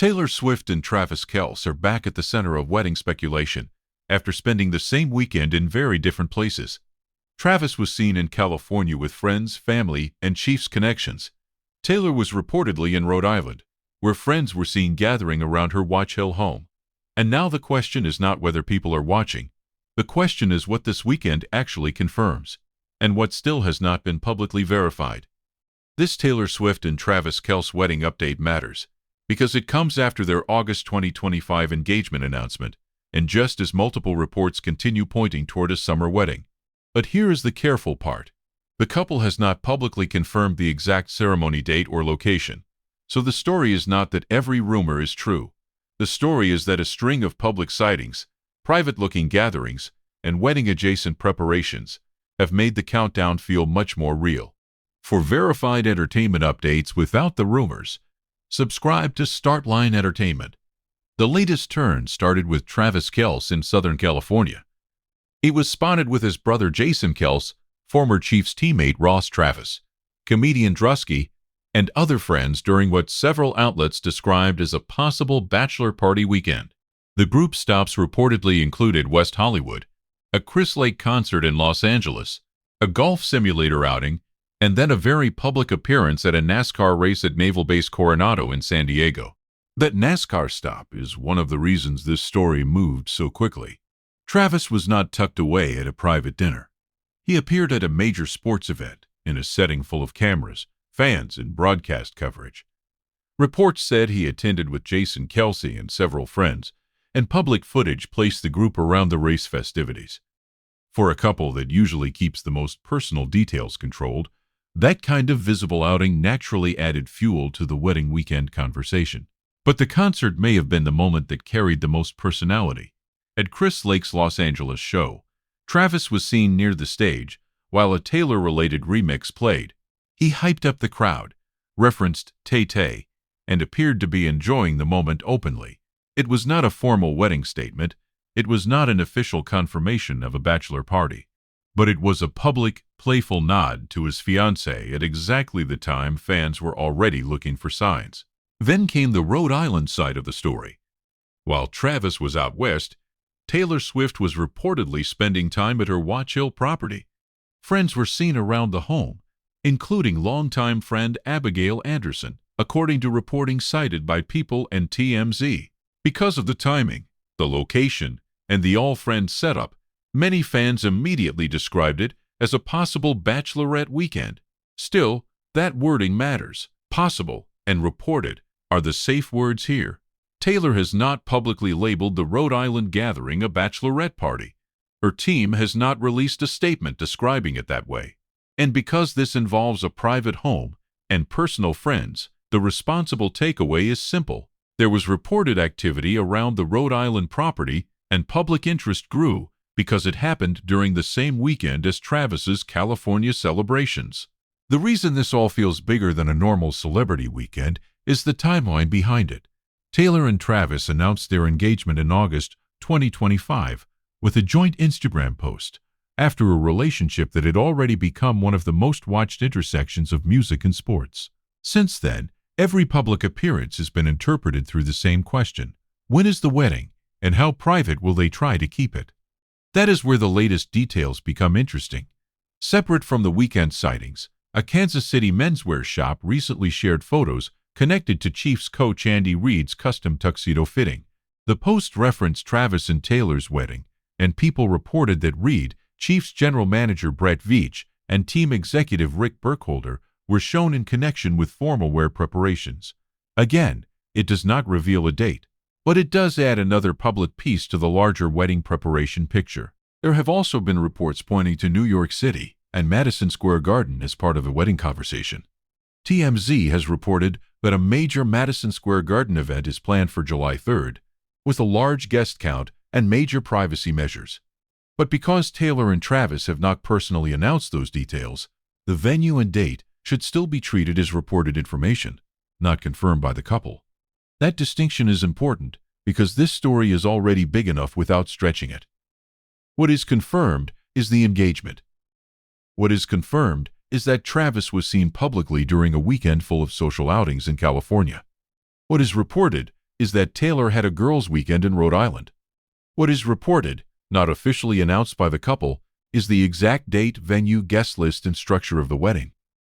Taylor Swift and Travis Kelce are back at the center of wedding speculation after spending the same weekend in very different places. Travis was seen in California with friends, family, and Chiefs connections. Taylor was reportedly in Rhode Island, where friends were seen gathering around her Watch Hill home. And now the question is not whether people are watching. The question is what this weekend actually confirms, and what still has not been publicly verified. This Taylor Swift and Travis Kelce wedding update matters, because it comes after their August 2025 engagement announcement, and just as multiple reports continue pointing toward a summer wedding. But here is the careful part. The couple has not publicly confirmed the exact ceremony date or location. So the story is not that every rumor is true. The story is that a string of public sightings, private-looking gatherings, and wedding-adjacent preparations have made the countdown feel much more real. For verified entertainment updates without the rumors, subscribe to Startline Entertainment. The latest turn started with Travis Kelce in Southern California. He was spotted with his brother Jason Kelce, former Chiefs teammate Ross Travis, comedian Drusky, and other friends during what several outlets described as a possible bachelor party weekend. The group stops reportedly included West Hollywood, a Chris Lake concert in Los Angeles, a golf simulator outing, and then a very public appearance at a NASCAR race at Naval Base Coronado in San Diego. That NASCAR stop is one of the reasons this story moved so quickly. Travis was not tucked away at a private dinner. He appeared at a major sports event in a setting full of cameras, fans, and broadcast coverage. Reports said he attended with Jason Kelce and several friends, and public footage placed the group around the race festivities. For a couple that usually keeps the most personal details controlled, that kind of visible outing naturally added fuel to the wedding weekend conversation. But the concert may have been the moment that carried the most personality. At Chris Lake's Los Angeles show, Travis was seen near the stage while a Taylor-related remix played. He hyped up the crowd, referenced Tay-Tay, and appeared to be enjoying the moment openly. It was not a formal wedding statement. It was not an official confirmation of a bachelor party. But it was a public, playful nod to his fiancée at exactly the time fans were already looking for signs. Then came the Rhode Island side of the story. While Travis was out west, Taylor Swift was reportedly spending time at her Watch Hill property. Friends were seen around the home, including longtime friend Abigail Anderson, according to reporting cited by People and TMZ. Because of the timing, the location, and the all-friend setup, many fans immediately described it as a possible bachelorette weekend. Still, that wording matters. Possible and reported are the safe words here. Taylor has not publicly labeled the Rhode Island gathering a bachelorette party. Her team has not released a statement describing it that way. And because this involves a private home and personal friends, the responsible takeaway is simple. There was reported activity around the Rhode Island property, and public interest grew because it happened during the same weekend as Travis's California celebrations. The reason this all feels bigger than a normal celebrity weekend is the timeline behind it. Taylor and Travis announced their engagement in August 2025 with a joint Instagram post after a relationship that had already become one of the most watched intersections of music and sports. Since then, every public appearance has been interpreted through the same question: when is the wedding, and how private will they try to keep it? That is where the latest details become interesting. Separate from the weekend sightings, a Kansas City menswear shop recently shared photos connected to Chiefs coach Andy Reid's custom tuxedo fitting. The post referenced Travis and Taylor's wedding, and People reported that Reid, Chiefs general manager Brett Veach, and team executive Rick Burkholder were shown in connection with formal wear preparations. Again, it does not reveal a date, but it does add another public piece to the larger wedding preparation picture. There have also been reports pointing to New York City and Madison Square Garden as part of a wedding conversation. TMZ has reported that a major Madison Square Garden event is planned for July 3rd, with a large guest count and major privacy measures. But because Taylor and Travis have not personally announced those details, the venue and date should still be treated as reported information, not confirmed by the couple. That distinction is important because this story is already big enough without stretching it. What is confirmed is the engagement. What is confirmed is that Travis was seen publicly during a weekend full of social outings in California. What is reported is that Taylor had a girls' weekend in Rhode Island. What is reported, not officially announced by the couple, is the exact date, venue, guest list, and structure of the wedding.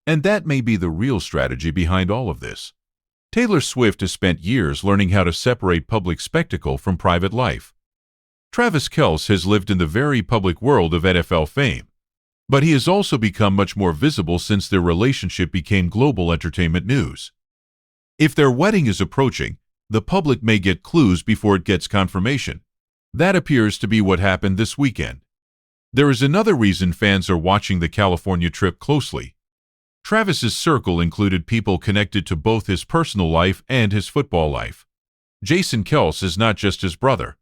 And that may be the real strategy behind all of this. Taylor Swift has spent years learning how to separate public spectacle from private life. Travis Kelce has lived in the very public world of NFL fame, but he has also become much more visible since their relationship became global entertainment news. If their wedding is approaching, the public may get clues before it gets confirmation. That appears to be what happened this weekend. There is another reason fans are watching the California trip closely. Travis's circle included people connected to both his personal life and his football life. Jason Kelce is not just his brother.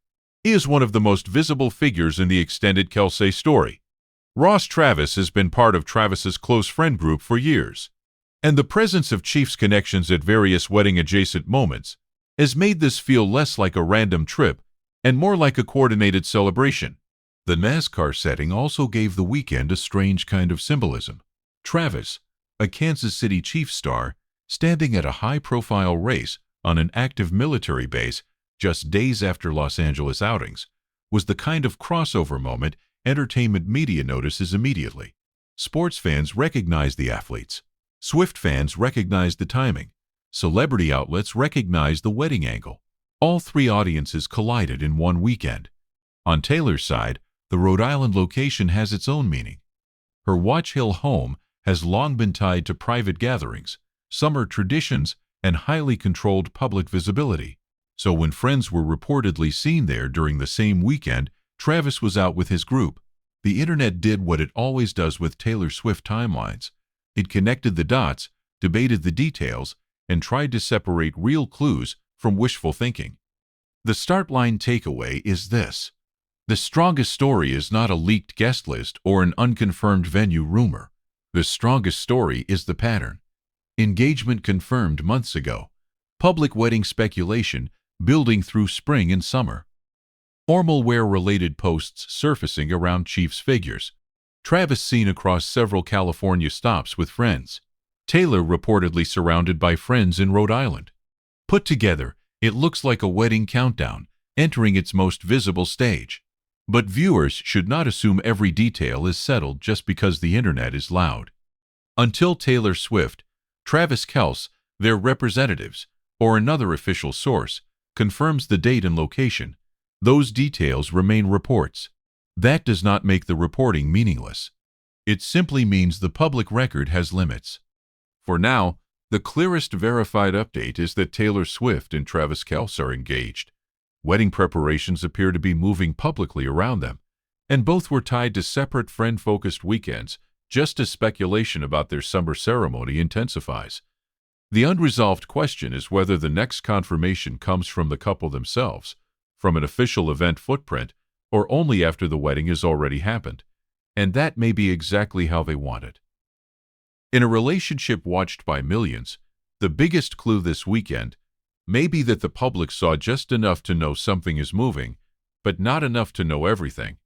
He is one of the most visible figures in the extended Kelce story. Ross Travis has been part of Travis's close friend group for years, and the presence of Chiefs connections at various wedding-adjacent moments has made this feel less like a random trip and more like a coordinated celebration. The NASCAR setting also gave the weekend a strange kind of symbolism. Travis, a Kansas City Chiefs star, standing at a high-profile race on an active military base just days after Los Angeles outings, was the kind of crossover moment entertainment media notices immediately. Sports fans recognized the athletes. Swift fans recognized the timing. Celebrity outlets recognized the wedding angle. All three audiences collided in one weekend. On Taylor's side, the Rhode Island location has its own meaning. Her Watch Hill home has long been tied to private gatherings, summer traditions, and highly controlled public visibility. So when friends were reportedly seen there during the same weekend, Travis was out with his group. The internet did what it always does with Taylor Swift timelines. It connected the dots, debated the details, and tried to separate real clues from wishful thinking. The start line takeaway is this: the strongest story is not a leaked guest list or an unconfirmed venue rumor. The strongest story is the pattern. Engagement confirmed months ago. Public wedding speculation building through spring and summer. Formal wear-related posts surfacing around Chiefs figures. Travis seen across several California stops with friends. Taylor reportedly surrounded by friends in Rhode Island. Put together, it looks like a wedding countdown, entering its most visible stage. But viewers should not assume every detail is settled just because the internet is loud. Until Taylor Swift, Travis Kelce, their representatives, or another official source, confirms the date and location, those details remain reports. That does not make the reporting meaningless. It simply means the public record has limits. For now, the clearest verified update is that Taylor Swift and Travis Kelce are engaged. Wedding preparations appear to be moving publicly around them, and both were tied to separate friend-focused weekends, just as speculation about their summer ceremony intensifies. The unresolved question is whether the next confirmation comes from the couple themselves, from an official event footprint, or only after the wedding has already happened, and that may be exactly how they want it. In a relationship watched by millions, the biggest clue this weekend may be that the public saw just enough to know something is moving, but not enough to know everything.